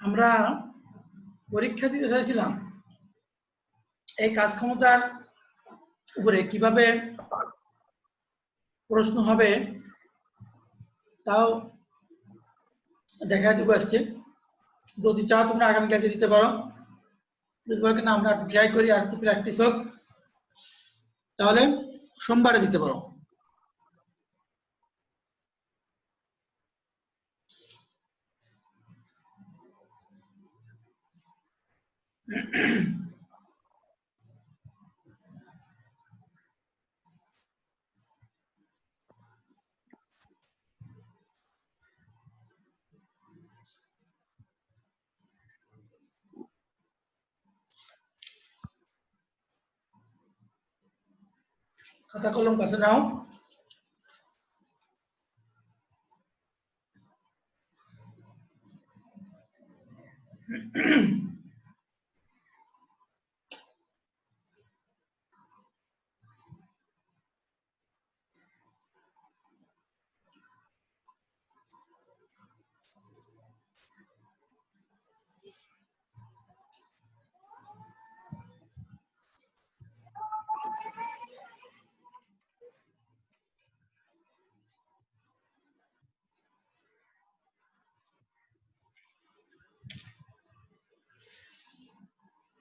আমরা পরীক্ষা দিতে চাইছিলাম এই কাজ ক্ষমতার উপরে কিভাবে প্রশ্ন হবে তাও দেখা দিব আজকে। যদি চাও তোমরা আগামীকালকে দিতে পারো, যদি বলো কিনা আমরা ট্রাই করি আর একটু প্র্যাকটিস হোক, তাহলে সোমবারে দিতে পারো। খাতা কলম কাছে নাও।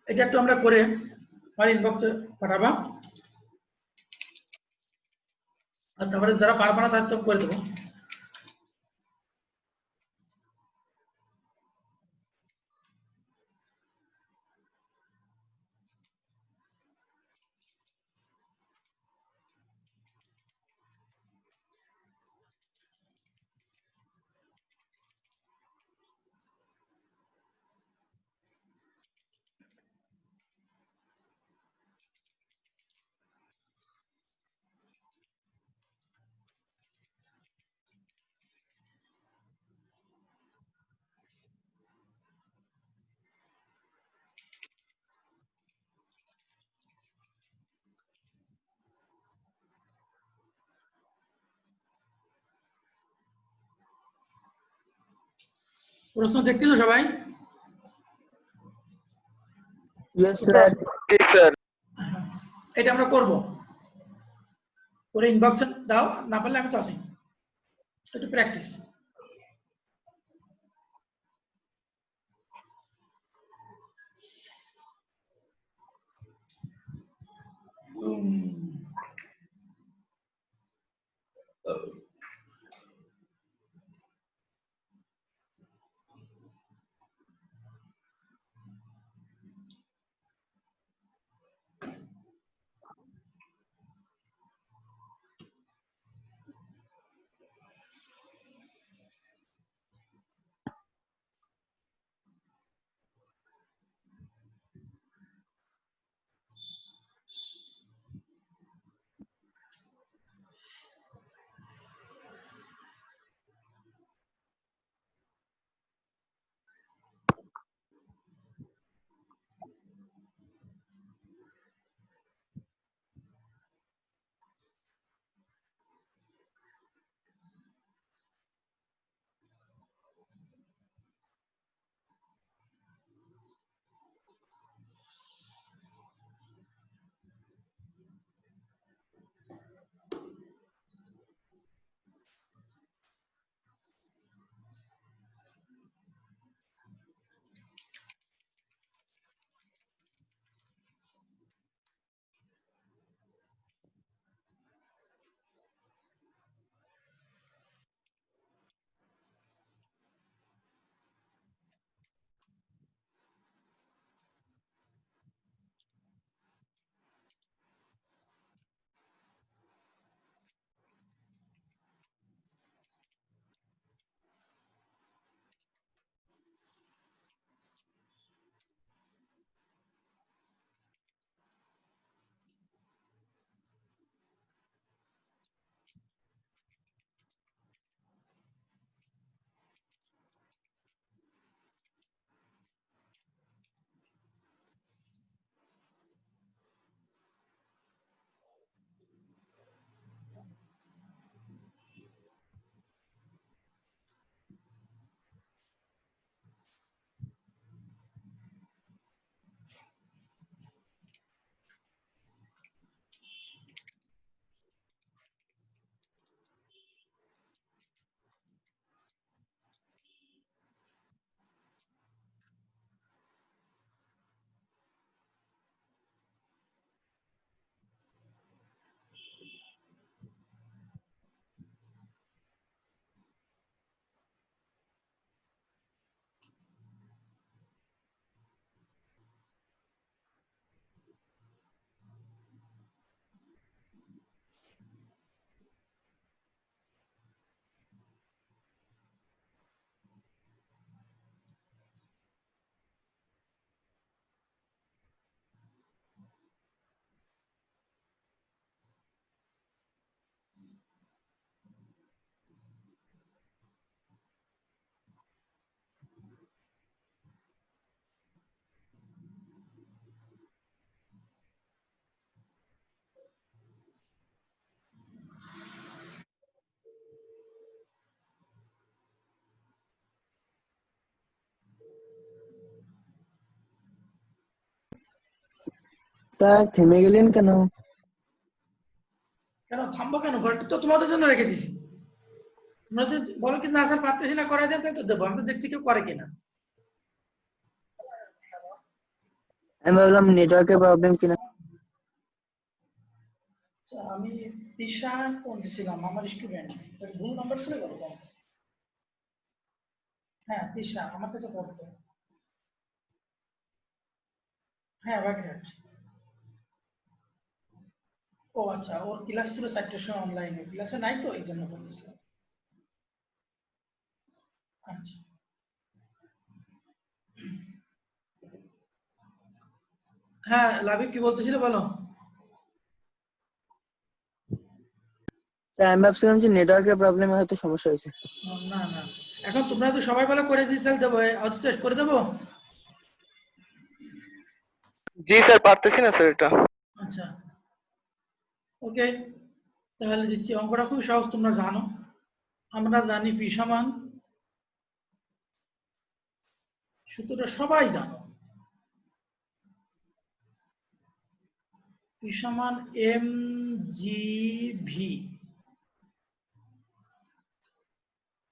এটা একটু আমরা করে আমার ইনবক্সে পাঠাবা, আর তারপরে যারা পারবা না তাদের তো করে দেবো। প্রশ্ন দেখতেছো সবাই? Yes, sir. Yes, sir. এটা আমরা করব, করে ইনবক্সে দাও, না পারলে আমি তো আছি, একটু প্র্যাকটিস। স্যার থেমে গেলেন কেন? কেন থামবো কেন? ঘরটা তো তোমাদের জন্য রেখে দিছি। তোমরা যদি বলো কি না স্যার পারতেছি না করাই দেন, তাই তো দেবো। আমি তো দেখছি কেউ করে কিনা। আমি ভাবলাম নেটওয়ার্কের প্রবলেম কিনা। আচ্ছা, আমি তিশা কোন দিছিলাম আমার স্টুডেন্ট, ভুল নাম্বার ছিল কত? হ্যাঁ তিশা আমার কাছে পড়তো। হ্যাঁ বাগেরহাট। ও আচ্ছা, ওর ক্লাস ছিল 4টার সময়, অনলাইনে ক্লাসে নাই তো এই জন্য বলছিলাম। আচ্ছা, হ্যাঁ লাবিব কি বলতেছিল বলো। স্যার আমি ভাবছিলাম যে নেটওয়ার্কের প্রবলেমে হয়তো সমস্যা হয়েছে। না না, এখন তোমরা তো সবাই বলে করে দিতে দেবো, অথচ করে দেবো। জি স্যার, পারতেছি না স্যার এটা। আচ্ছা ওকে, তাহলে দিচ্ছি। অঙ্কটা খুব সহজ, তোমরা জানো। আমরা জানি পি সমান, সূত্রটা সবাই জানো। পি সমান এম জি ভি।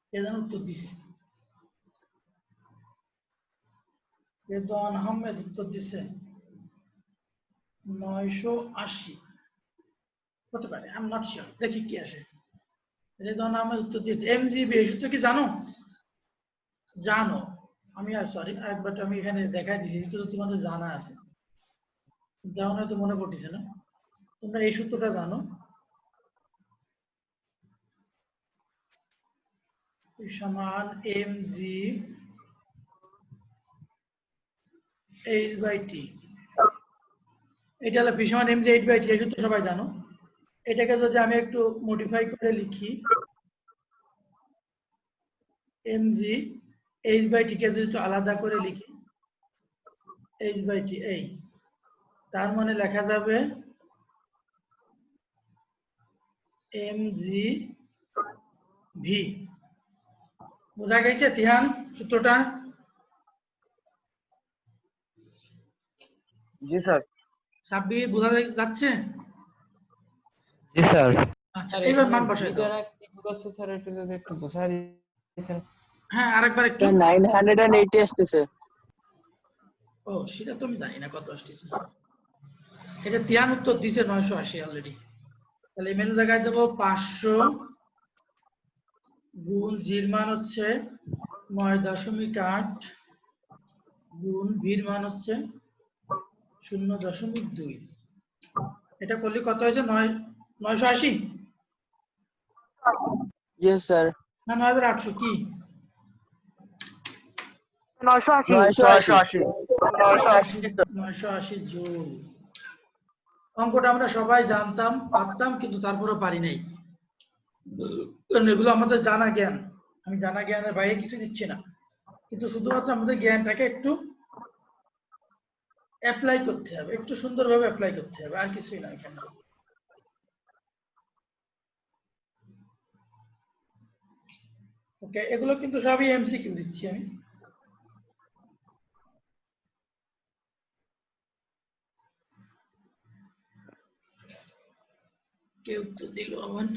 কে যেন উত্তর দিছে? রেদওয়ান আহমেদ উত্তর দিছে 980 হতে পারে, আই এম নট শিওর, দেখি কি আসে। রেদওয়ান আহমেদ উত্তর দিয়েছে এম জি ভি। এই সূত্র কি জানো? জানো। আমি আর সরি একবার আমি এখানে দেখাই দিছি, এটা তো তোমাদের জানা আছে, যেমন হয়তো মনে পড়তেছে না। তোমরা এই সূত্রটা জানো, সমান M G H by T. এটা হলো ভি সমান M G H by T, এই সূত্র সবাই জানো। এটাকে যদি আমি একটু মডিফাই করে লিখি, M G H by T কে যদি একটু আলাদা করে লিখি, এইচ বাই টি এই, তার মানে লেখা যাবে এম জি ভি। বোঝা গেছে তিহান সূত্রটা? জি স্যার। সাব্বির বোঝা যাচ্ছে? জি স্যার। আচ্ছা স্যার এইবার এখানে মান ভি বসাই দাও। দ্বারা কি বোঝাচ্ছে স্যার, একটু যদি একটু বোঝায় দিতেন। হ্যাঁ আরেকবার একটু। স্যার 980 আসতেছে। ও সেটা তো আমি জানি না কত আসতেছে। এটা তিহান উত্তর দিছে 980 অলরেডি। তাহলে এই মেনু জায়গায় দেবো 500 গুণ জির মান হচ্ছে 9.8 গুণ ভির মান হচ্ছে 0.2। এটা করলে কত হয়েছে? 980 ইয়েস স্যার। না 9800 কি? 980 980। 980 980 স্যার। 980 জুল। অঙ্কটা আমরা সবাই জানতাম পারতাম, কিন্তু তারপরে পারি নাই, কারণ এগুলো আমাদের জানা জ্ঞান। আমি জানা জ্ঞানের বাইরে কিছু দিচ্ছি না, কিন্তু শুধুমাত্র আমাদের জ্ঞানটাকে একটু অ্যাপ্লাই করতে হবে, একটু সুন্দরভাবে অ্যাপ্লাই করতে হবে, আর কিছুই না এখানে। ওকে, এগুলো কিন্তু সবই এমসিকিউ দিচ্ছি আমি। কেউ তো দিল আমার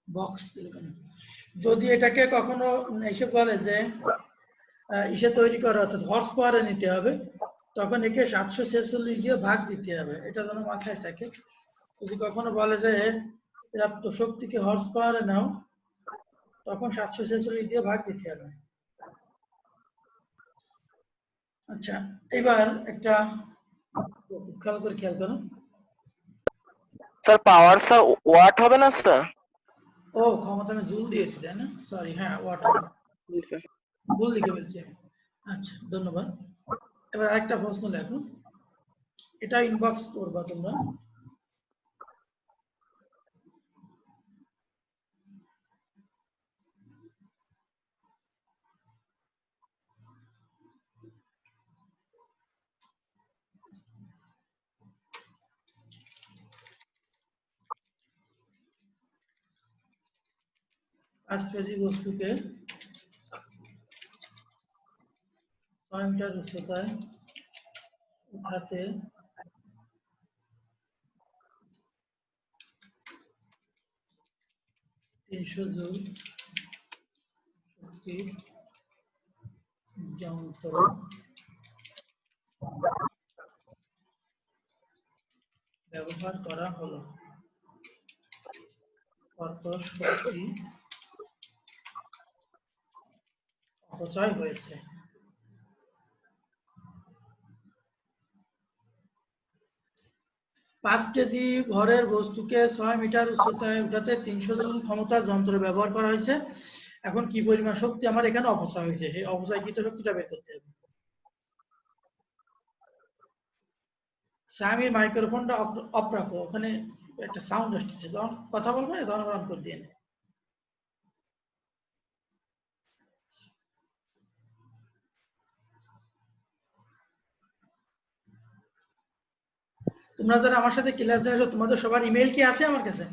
বক্স দিল কেন? যদি এটাকে কখনো এসে বলে যে ইসে তৈরি করা, অর্থাৎ হর্স পাওয়ারে নিতে হবে, তখন একে 746 দিয়ে ভাগ দিতে হবে, এটা যেন মাথায় থাকে। যদি কখনো বলে যে এরা তো শক্তিকে হর্স পাওয়ারে নাও, তখন 746 দিয়ে ভাগ দিতে হবে। আচ্ছা এবার একটা খেয়াল করে খেয়াল করো। স্যার পাওয়ার স্যার ওয়াট হবে না স্যার? ও ক্ষমতা আমি জুল দিয়েছি তাই না, সরি, হ্যাঁ ওয়াট হবে, জি স্যার। ভুল লিখে ফেলছি আমি। আচ্ছা ধন্যবাদ। এবার আরেকটা প্রশ্ন লেখো, এটা ইনবক্স করবা তোমরা। পাঁচকেজি বস্তুকে 6 মিটার উচ্চতায় উঠাতে 300 জুল শক্তির যন্ত্র ব্যবহার করা হলো, কত শক্তি অপচয় হয়েছে। 5 কেজি ভরের বস্তুকে 6 মিটার উচ্চতায় উঠাতে 300 জুল ক্ষমতার যন্ত্র ব্যবহার করা হয়েছে। এখন কি পরিমাণ শক্তি আমার এখানে অপচয় হয়েছে, সেই অপচয়কৃত শক্তিটা বের করতে হবে। সামির মাইক্রোফোনটা অফ রাখো, ওখানে একটা সাউন্ড আসছে, যখন কথা বলবে না তখন অন করে দিয়ে নে। তোমরা যারা আমার সাথে ক্লাসে আসো তোমাদের সবার ইমেল কি আছে আমার কাছে?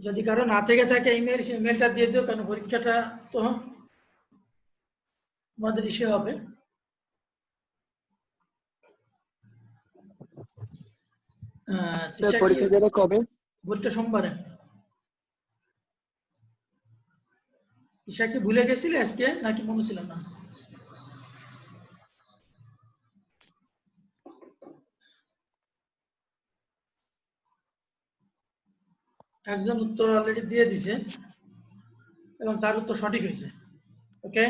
যদি কারো না থেকে থাকে ইমেল, সেই ইমেলটা দিয়ে দিও, কারণ পরীক্ষাটা তো তোমাদের ইসে হবে। পরীক্ষা দেবে কবে? পরীক্ষা সোমবারে। ঈশা কি ভুলে গেছিলে আজকে নাকি মনে ছিল না? একজন উত্তর অলরেডি দিয়ে দিছে এবং তার উত্তর সঠিক হয়েছে। ওকে,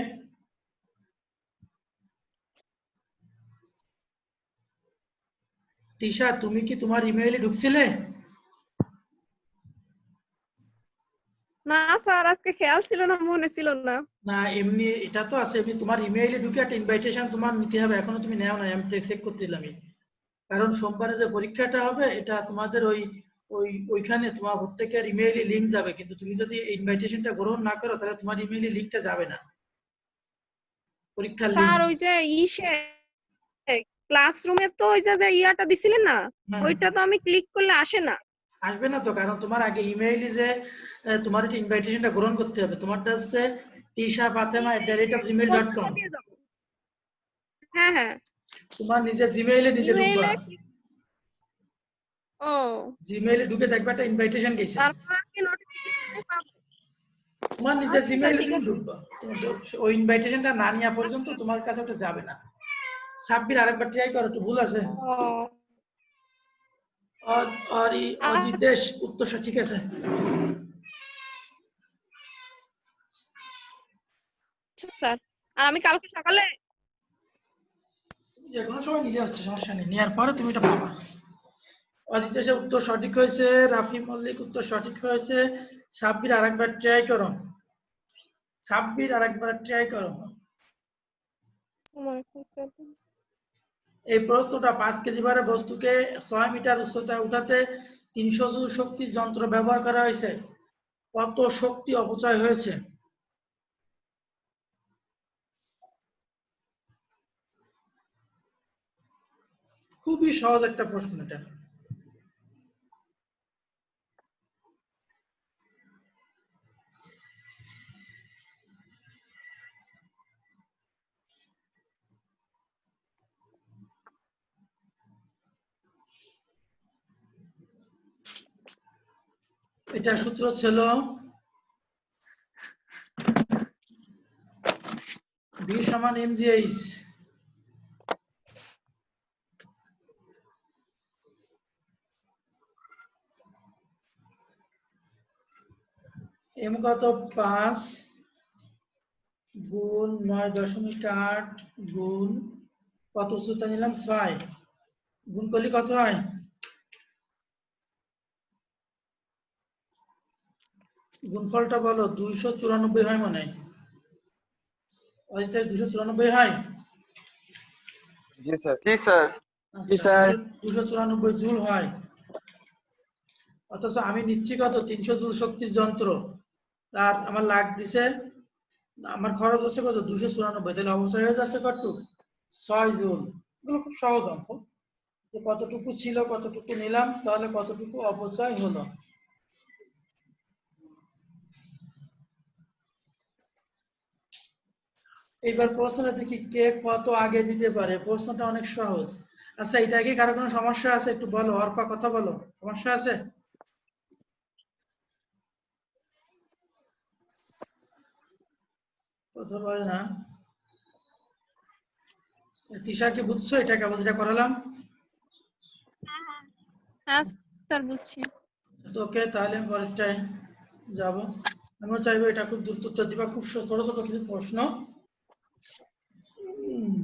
তিশা তুমি কি তোমার ইমেইলে ঢুকছিলে? না স্যার, আজকে খেয়াল ছিল না, মনে ছিল না। না এমনি এটা তো আছে, এমনি তোমার ইমেইলে ঢুকে একটা ইনভাইটেশন তোমার নিতে হবে, এখনো তুমি নেও না, আমি চেক করছিলাম। কারণ সোমবারে যে পরীক্ষাটা হবে এটা তোমাদের ওইখানে তোমার প্রত্যেকের ইমেইলে লিংক যাবে, কিন্তু তুমি যদি ইনভাইটেশনটা গ্রহণ না করো তাহলে তোমার ইমেইলে লিংকটা যাবে না, পরীক্ষার লিংক। স্যার ওই যে ইসে ক্লাসরুমে তো ওই যে ইয়াটা দিছিলেন না, ওইটা তো আমি ক্লিক করলে আসে না। আসবে না তো, কারণ তোমার আগে ইমেইলে যে তোমার একটা ইনভাইটেশনটা গ্রহণ করতে হবে। তোমারটা হচ্ছে tishafatima@gmail.com। হ্যাঁ হ্যাঁ, তোমার নিজে জিমেইলে নিচে ঢুকবা, ও জিমেইলে ঢুকে দেখবা একটা ইনভাইটেশন গেছে, তারপর আমি নোটিফিকেশন পাবো। তোমার নিজে আচ্ছা স্যার, জিমেইলে ঠিক তুমি আছে। ঢুকবা, ওই ইনভাইটেশনটা না নেওয়া পর্যন্ত তোমার কাছে ওটা যাবে না। সাব্বির আরেকবার ট্রাই করো, একটু ভুল আছে। और অজিতেশ উত্তর সঠিক আছে। স্যার, আর আমি কালকে সকালে যে কোনো সময় নিজে হচ্ছে, সমস্যা নেই, নেওয়ার পরে তুমি এটা পাবা। অজিতেশের উত্তর সঠিক হয়েছে, রাফি মল্লিক উত্তর সঠিক হয়েছে। সাব্বির আরেকবার ট্রাই করো, সাব্বির আরেকবার ট্রাই করো। এই প্রশ্নটা 5 কেজি ভারে বস্তুকে 6 মিটার উচ্চতায় উঠাতে 300 জুল শক্তির যন্ত্র ব্যবহার করা হয়েছে, কত শক্তি অপচয় হয়েছে? খুবই সহজ একটা প্রশ্ন এটা। এটা সূত্র ছিল V সমান mgh। m কত 5 গুণ 9.8 গুণ কত উচ্চতা নিলাম 6, গুণ করলে কত হয়? গুণফলটা বলো, 294 হয় মনে হয়। অজিত 294 হয়? जी सर। जी सर। জি স্যার। 294 জুল হয়। অথচ আমি নিচ্ছি কত 300 জুল শক্তির যন্ত্র, আর আমার লাগ দিছে, আমার খরচ হচ্ছে কত 294, তাহলে অবশ্যই হয়ে যাচ্ছে কত 6 জুল। এগুলো খুব সহজ অঙ্ক, যে কতটুকু ছিল কতটুকু নিলাম তাহলে কতটুকু অপচয় হলো। এইবার প্রশ্নটা দেখি কে কত আগে দিতে পারে। প্রশ্নটা অনেক সহজ। আচ্ছা, এটা কি কারো কোনো সমস্যা আছে? একটু বলো, অর্পা কথা বলো। সমস্যা আছে? কথা বলে না। তিশা কি বুঝছো এটা কেবল যেটা করালাম? হ্যাঁ স্যার বুঝছি। ওকে, তাহলে আমি পরেরটায় যাব। আমিও চাইবো এটা খুব দ্রুত উত্তর দিবা, খুব ছোট ছোট কিছু প্রশ্ন। উম,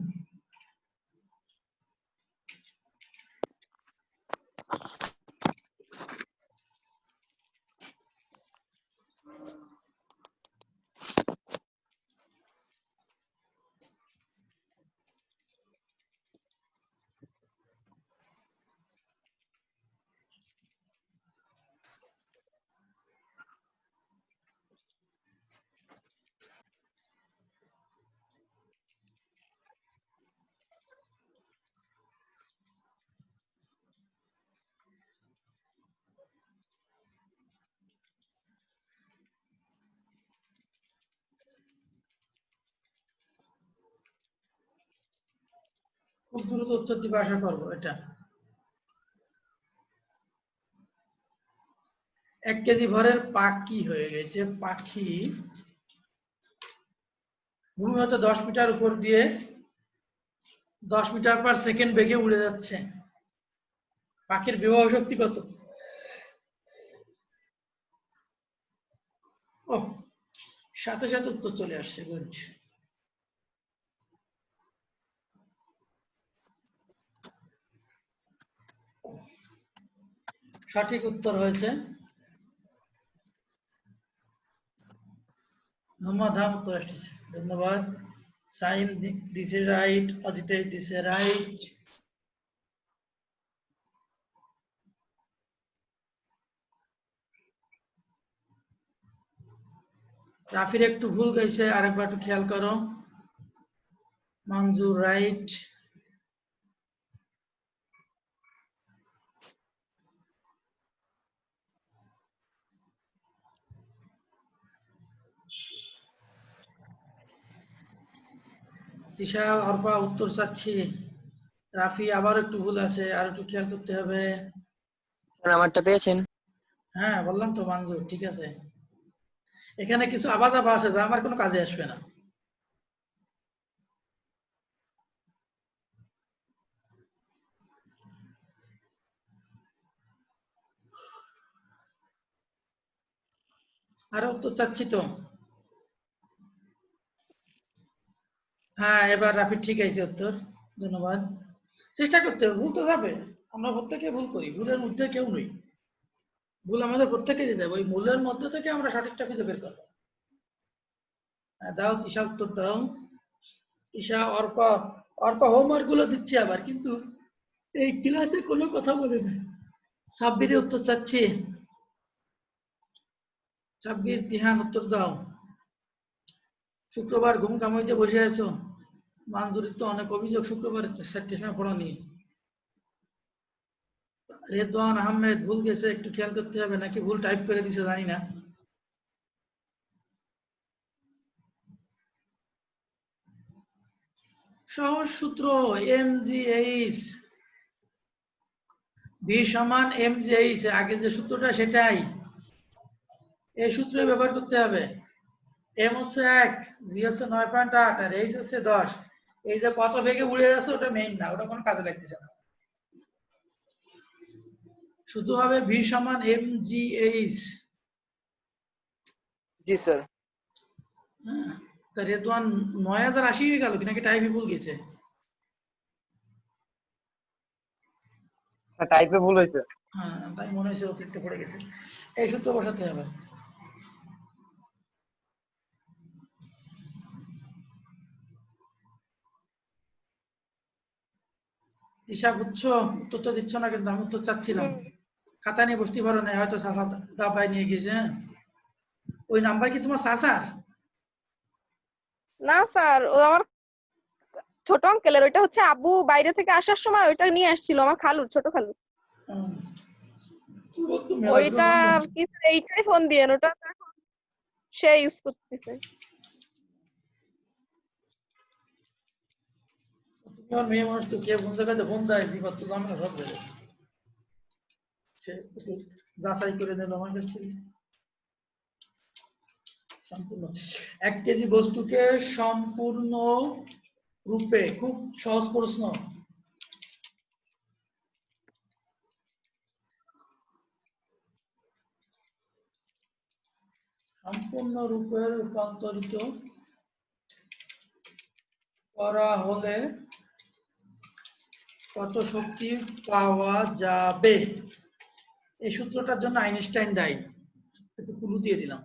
খুব দ্রুত উত্তর দিবা আশা করবো এটা। 1 কেজি ভরের পাখি হয়ে গেছে। পাখি ভূমি হতে 10 মিটার উপর দিয়ে 10 মিটার পার সেকেন্ড বেগে উড়ে যাচ্ছে। পাখির বিভব শক্তি কত? ও, সাথে সাথে উত্তর চলে আসছে। গুড। সঠিক উত্তর হয়েছে মোহাম্মদ হাম, উত্তর আসতেছে। ধন্যবাদ। সাইম দিছে রাইট, অজিতেশ দিছে রাইট। রাফির একটু ভুল গেছে, আরেকবার একটু খেয়াল করো। মঞ্জুর রাইট। তিশা, অর্পা উত্তর চাচ্ছি। রাফি আবার একটু ভুল আছে, আর একটু খেয়াল করতে হবে। স্যার আমারটা পেয়েছেন? হ্যাঁ, বললাম তো মঞ্জুর ঠিক আছে। এখানে কিছু আবার আছে যা আমার কোনো কাজে আসবে না। আরো উত্তর চাচ্ছি তো। হ্যাঁ, এবার রাফি ঠিক আছে উত্তর। ধন্যবাদ। চেষ্টা করতে হবে, ভুল তো যাবে। আমরা প্রত্যেকে ভুল করি, ভুলের মধ্যে কেউ নই। ভুল আমাদের প্রত্যেকেরই যাবে, ওই মূলের মধ্যে থেকে আমরা সঠিকটা খুঁজে বের করবো। হ্যাঁ, দাও তিশা, উত্তর দাও। তিশা, অর্পা। অর্পা হোমওয়ার্ক গুলো দিচ্ছে আবার, কিন্তু এই ক্লাসে কোনো কথা বলে না। সাব্বিরের উত্তর চাচ্ছি। সাব্বির, তিহান উত্তর দাও। শুক্রবার ঘুম কামাইতে বসে আছো? মানজুরির তো অনেক অভিযোগ শুক্রবারের 4টের সময় পড়া নিয়ে। রেদওয়ান আহমেদ ভুল গেছে, একটু খেয়াল করতে হবে, নাকি ভুল টাইপ করে দিছে জানি না। সহজ সূত্র, mgh, v সমান mgh, আগে যে সূত্রটা সেটাই। এই সূত্রে ব্যবহার করতে হবে। m হচ্ছে 1, g হচ্ছে 9.8, আর h হচ্ছে 10। এই যে কত বেগে উড়ে যাচ্ছে ওটা মেইন না, ওটা কোনো কাজে লাগতেছে না। শুধু হবে v সমান mgh। জি স্যার। হ্যাঁ, তা রেদওয়ান 9080 হয়ে গেল কি, নাকি টাইপে ভুল গেছে? টাইপে ভুল হয়েছে। হ্যাঁ, তাই মনে হয়েছে অতিরিক্ত পড়ে গেছে। এই সূত্র বসাতে হবে। দিশা বুঝছো? উত্তর তো দিচ্ছ না, কিন্তু আমি উত্তর চাচ্ছিলাম। খাতা নিয়ে বসতে পারো না, হয়তো চাচা দাবায় নিয়ে গেছে। হ্যাঁ, ওই নাম্বার কি তোমার চাচার? না স্যার, ও আমার ছোট আঙ্কেলের। ওইটা হচ্ছে আব্বু বাইরে থেকে আসার সময় ওইটা নিয়ে আসছিল, আমার খালুর, ছোট খালু। হুম, তোর তো মেলাগুলো ওইটা নাম্বার। আর কি, এইটাই ফোন দিয়ে ওটা তো এখন সে ইউজ করতেছে। আমার মেয়ে মানুষ তো কে কোন জায়গাতে ফোন দেয় বিপদ তো ঝামেলা সব বেড়ে সে একটু যাচাই করে নিল আমার কাছ থেকে সম্পূর্ণ 1 কেজি বস্তুকে সম্পূর্ণ রূপে খুব সহজ প্রশ্ন সম্পূর্ণ রূপে রূপান্তরিত করা হলে কত শক্তি পাওয়া যাবে এই সূত্রটার জন্য আইনস্টাইন দায়ী একটু ক্লু দিয়ে দিলাম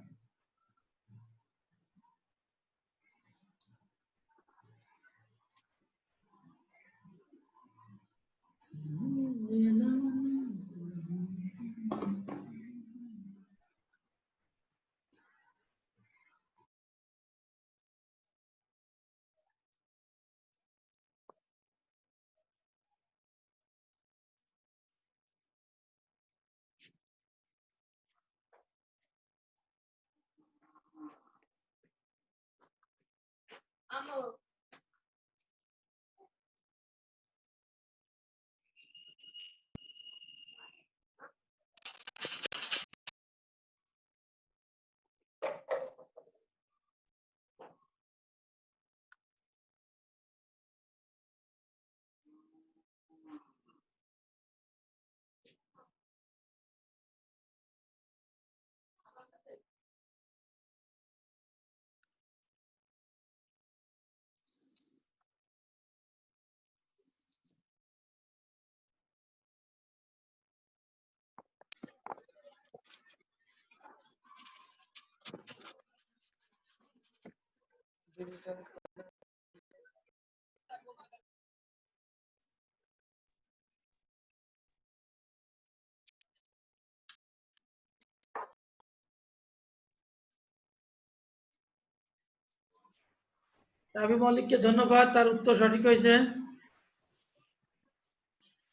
রাবি মল্লিককে ধন্যবাদ তার উত্তর সঠিক হয়েছে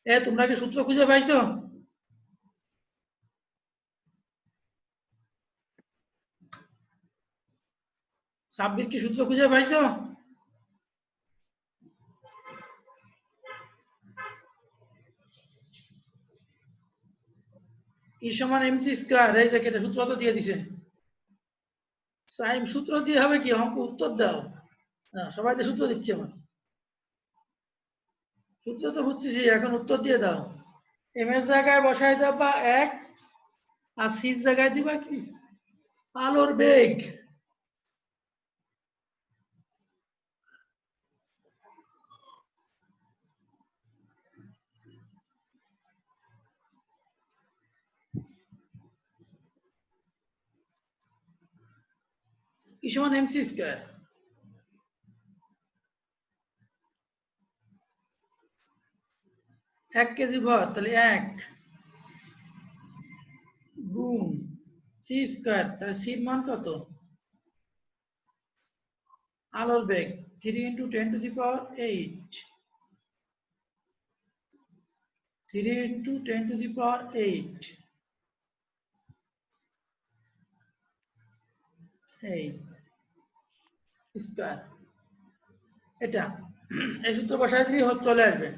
তোমরা কি সূত্র খুঁজে পাইছো সাব্বির কি সূত্র খুঁজে পাইছো ই সমান এমসি স্কয়ার এই দেখে এটা সূত্র তো দিয়ে দিছে সাইম সূত্র দিয়ে হবে কি অঙ্ক উত্তর দাও না সবাই তো সূত্র দিচ্ছে আমার সূত্র তো বুঝছি এখন উত্তর দিয়ে দাও এম এর জায়গায় বসাই দেবা 1 আর সির জায়গায় দিবা কি আলোর বেগ ই সমান এমসি স্কয়ার 1 কেজি ভর তাহলে 1 গুণ সি স্কয়ার তাহলে সির মান কত আলোর বেগ 3 × 10⁸ 3 × 10⁸ এই স্কয়ার এটা এই সূত্র বসাই দিলেই চলে আসবে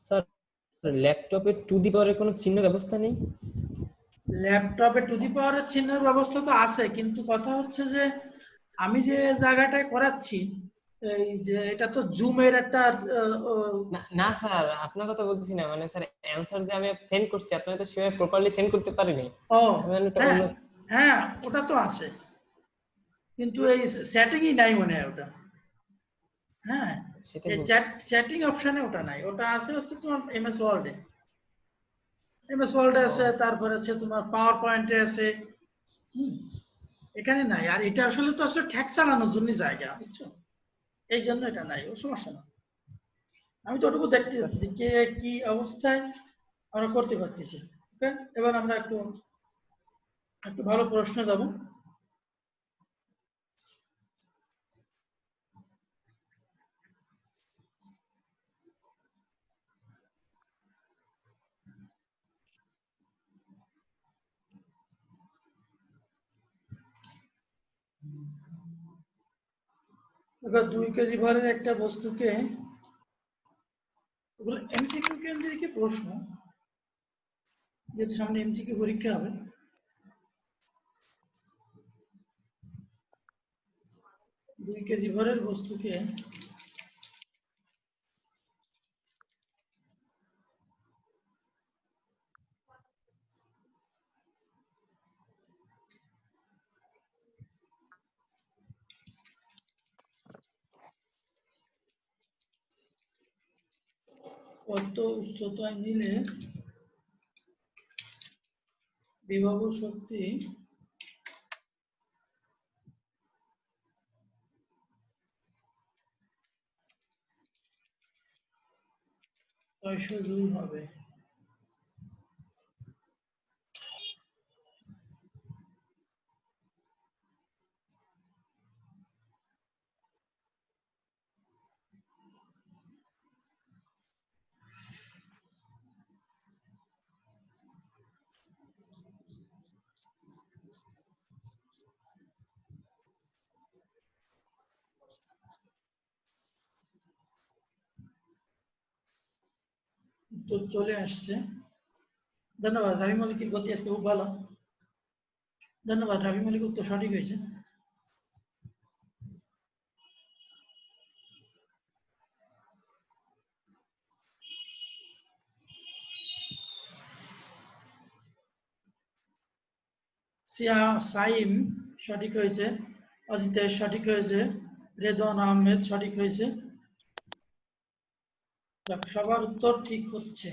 স্যার ল্যাপটপে টু দি পাওয়ারের কোনো চিহ্ন ব্যবস্থা নেই ল্যাপটপে টু দি পাওয়ারের চিহ্নের ব্যবস্থা তো আছে কিন্তু কথা হচ্ছে যে আমি যে জায়গাটায় করাচ্ছি এই যে এটা তো জুমের একটা না না স্যার আপনার কথা বলতেছি না মানে স্যার অ্যানসার যে আমি সেন্ড করছি আপনি তো সেভাবে প্রপারলি সেন্ড করতে পারিনি ও মানে এটা হ্যাঁ অন্য হ্যাঁ ওটা তো আছে কিন্তু এই সেটিংই নাই মনে হয় ওটা হ্যাঁ সেটাই এই বলছি চ্যাটিং অপশনে ওটা নাই ওটা আছে হচ্ছে তোমার এমএস ওয়ার্ডে এমএস ওয়ার্ডে আছে তারপরে আছে তোমার পাওয়ার পয়েন্টে আছে হুম, এখানে নাই আর এটা আসলে তো আসলে ট্যাক্স চালানোর জন্য জায়গা বুঝছো এই জন্য এটা নাই ও সমস্যা না আমি তো ওটুকু দেখতে যাচ্ছি যে কে কি অবস্থায় আমরা করতে পারতেছি ওকে এবার আমরা একটু একটু ভালো প্রশ্ন দেবো এবার 2 কেজি ভরের একটা বস্তুকে, এগুলো এমসিকিউ কেন্দ্রিক প্রশ্ন, যেহেতু সামনে এমসিকিউ পরীক্ষা হবে। 2 কেজি ভরের বস্তুকে কত উচ্চতায় নিলে বিভব শক্তি 600 জুল হবে। তো চলে আসছে। ধন্যবাদ। রাবি মল্লিকের গতি আজকে খুব ভালো। ধন্যবাদ। রাবি মল্লিক উত্তর সঠিক হয়েছে। সাইম সঠিক হয়েছে, অজিতেশ সঠিক হয়েছে, রেদওয়ান আহমেদ সঠিক হয়েছে। সবার উত্তর ঠিক হচ্ছে।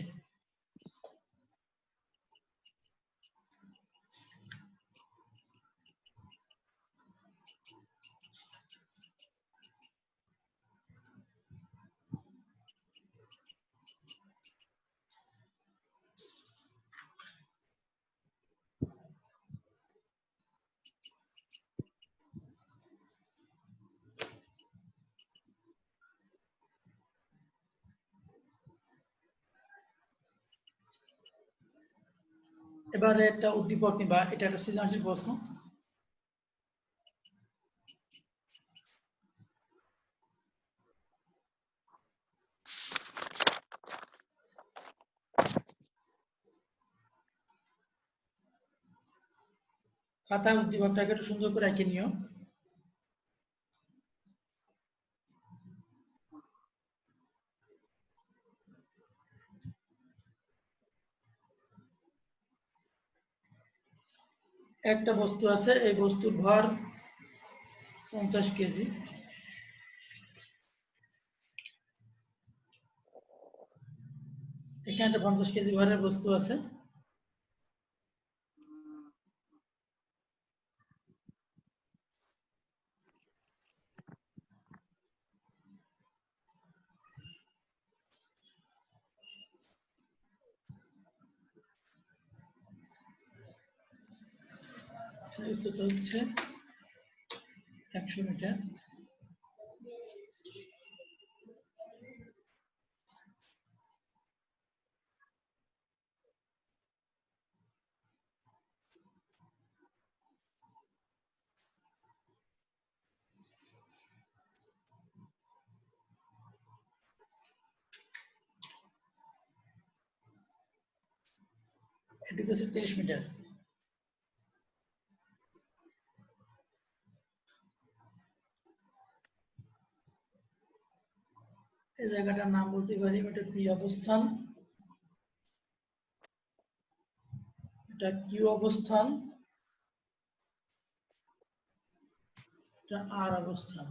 এবারে একটা উদ্দীপক নিবা, এটা একটা সৃজনশীল প্রশ্ন। খাতায় উদ্দীপকটাকে একটু সুন্দর করে এঁকে নিও। একটা বস্তু আছে, এই বস্তুর ভর 50 কেজি। এখানে একটা 50 কেজি ভরের বস্তু আছে। উচ্চতা হচ্ছে 100 মিটার। এটুকু হচ্ছে 30 মিটার। এই জায়গাটার নাম বলতে পারি, এটা পি অবস্থান, এটা কিউ অবস্থান, এটা আর অবস্থান।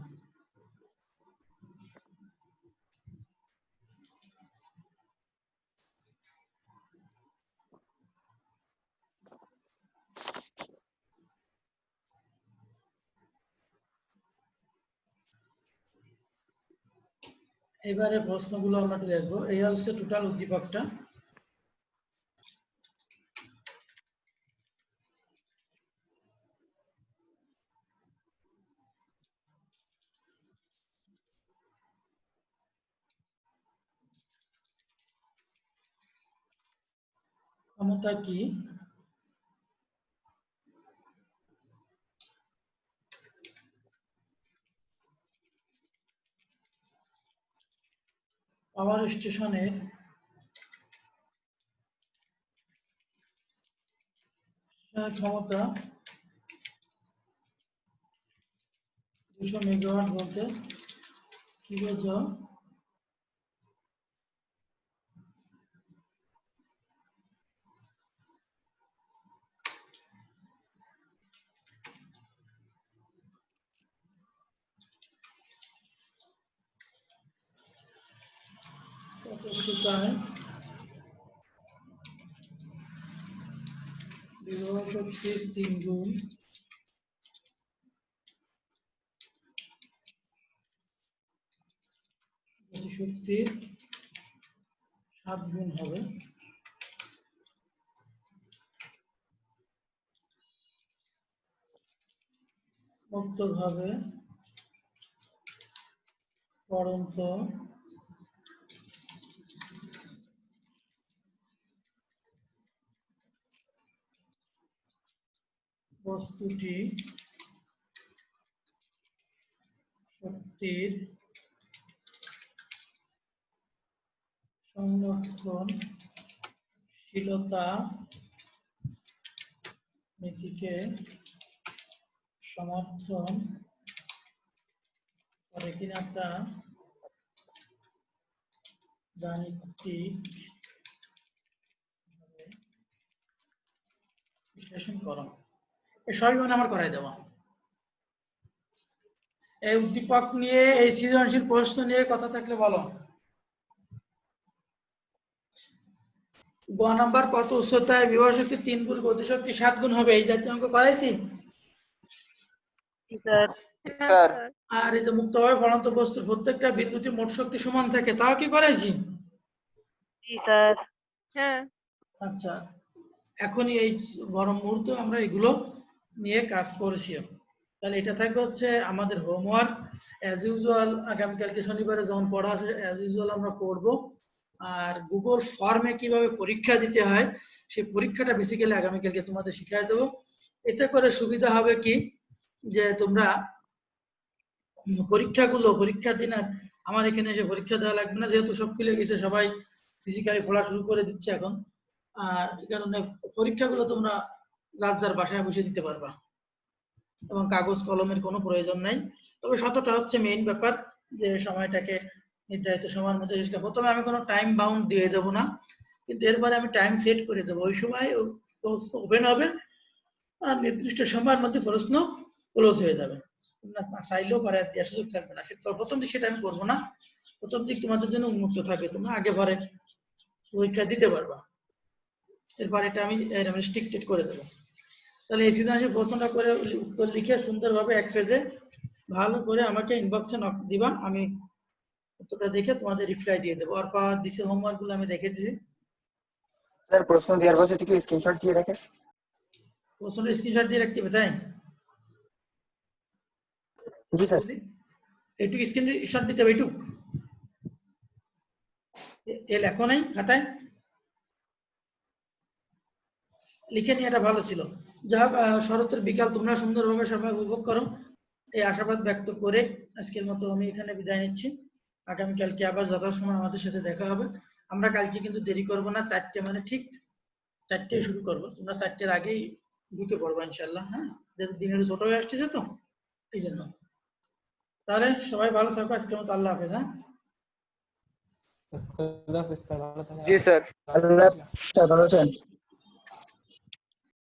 এবারে প্রশ্নগুলো আমরা একটু দেখবো। এই হচ্ছে টোটাল উদ্দীপকটা। ক্ষমতা কি? পাওয়ার স্টেশনের ক্ষমতা 200 মেগাওয়াট বলতে কি বোঝো? কত সুতায় বিভব শক্তির 3 গুণ গতিশক্তির 7 গুণ হবে। মুক্তভাবে পড়ন্ত বস্তুটি শক্তির সংরক্ষণশীলতা নীতিকে সমর্থন করে কিনা তা গাণিতিক বিশ্লেষণ করো। এই সবই মানে আমার করাই দেওয়া। এই উদ্দীপক নিয়ে এই সৃজনশীল প্রশ্ন নিয়ে কথা থাকলে বলো। গ নাম্বার কত উচ্চতায় বিভব শক্তি 3 গুণ গতিশক্তি 7 গুণ হবে, এই জাতীয় অঙ্ক করাইছি। হ্যাঁ, স্যার। স্যার। আর এই যে মুক্তভাবে পড়ন্ত বস্তুর প্রত্যেকটা বিন্দুতে মোট শক্তি সমান থাকে, তাও কি করাইছি? হ্যাঁ, আচ্ছা, এখনই এই গরম মুহূর্তে আমরা এগুলো নিয়ে কাজ করছি। তাহলে এটা থাকবে হচ্ছে আমাদের হোমওয়ার্ক। অ্যাজ ইউজুয়াল আগামীকালকে শনিবারে যখন পড়া আছে অ্যাজ ইউজুয়াল আমরা পড়বো। আর গুগল ফর্মে কিভাবে পরীক্ষা দিতে হয় সেই পরীক্ষাটা বেসিক্যালি আগামীকালকে তোমাদের শিখিয়ে দেবো। এতে করে সুবিধা হবে কি যে তোমরা পরীক্ষার দিন আর আমার এখানে এসে পরীক্ষা দেওয়া লাগবে না, যেহেতু সব খুলে গেছে, সবাই ফিজিক্যালি পড়া শুরু করে দিচ্ছে এখন। আর এই কারণে পরীক্ষাগুলো তোমরা যার যার বাসায় বসে দিতে পারবা এবং কাগজ কলমের কোনো প্রয়োজন নাই। তবে শতটা হচ্ছে মেইন ব্যাপার যে সময়টাকে নির্ধারিত সময়ের মধ্যে শেষ করা। প্রথমে আমি কোনো টাইম বাউন্ড দিয়ে দেবো না, কিন্তু এরপরে আমি টাইম সেট করে দেবো। ওই সময় প্রশ্ন ওপেন হবে আর নির্দিষ্ট সময়ের মধ্যে প্রশ্ন ক্লোজ হয়ে যাবে। তোমরা না চাইলেও পারে দেওয়ার সুযোগ থাকবে না। সেটা প্রথম দিক সেটা আমি করবো না, প্রথম দিক তোমাদের জন্য উন্মুক্ত থাকবে, তোমরা আগে পরে পরীক্ষা দিতে পারবা। এরপর এটা আমি রেস্ট্রিক্টেড করে দেবো। তাহলে এই সৃজনশীল প্রশ্নটা করে উত্তর লিখে সুন্দরভাবে এক পেজে ভালো করে আমাকে ইনবক্সে নক দিবা, আমি উত্তরটা দেখে তোমাদের রিপ্লাই দিয়ে দেবো। আর পাওয়ার দিছে হোমওয়ার্ক গুলো আমি দেখে দিছি। স্যার প্রশ্ন দেওয়ার পর থেকে স্ক্রিনশট দিয়ে রাখে। প্রশ্নটা স্ক্রিনশট দিয়ে রাখতে হবে, তাই? জি স্যার। এইটুকু স্ক্রিনশট দিতে হবে, এইটুকু এ লেখো নাই খাতায়, লিখে নিয়ে এটা ভালো ছিল। যা হোক, শরতের বিকাল তোমরা সুন্দরভাবে সবাই উপভোগ করো, এই আশাবাদ ব্যক্ত করে আজকের মতো আমি এখানে বিদায় নিচ্ছি। আগামীকালকে আবার যথাসময় আমাদের সাথে দেখা হবে। আমরা কালকে কিন্তু দেরি করব না, 4টে মানে ঠিক 4টে শুরু করবো। তোমরা 4টের আগেই ঢুকে পড়বো ইনশাল্লাহ। হ্যাঁ, যেহেতু দিনের ছোট হয়ে আসতেছে তো এই জন্য। তাহলে সবাই ভালো থাকো, আজকের মতো আল্লাহ হাফেজ। হ্যাঁ, খুদা হাফেজ স্যার, ভালো থাকেন। জি স্যার। আল্লাহ, স্যার ভালো আছেন?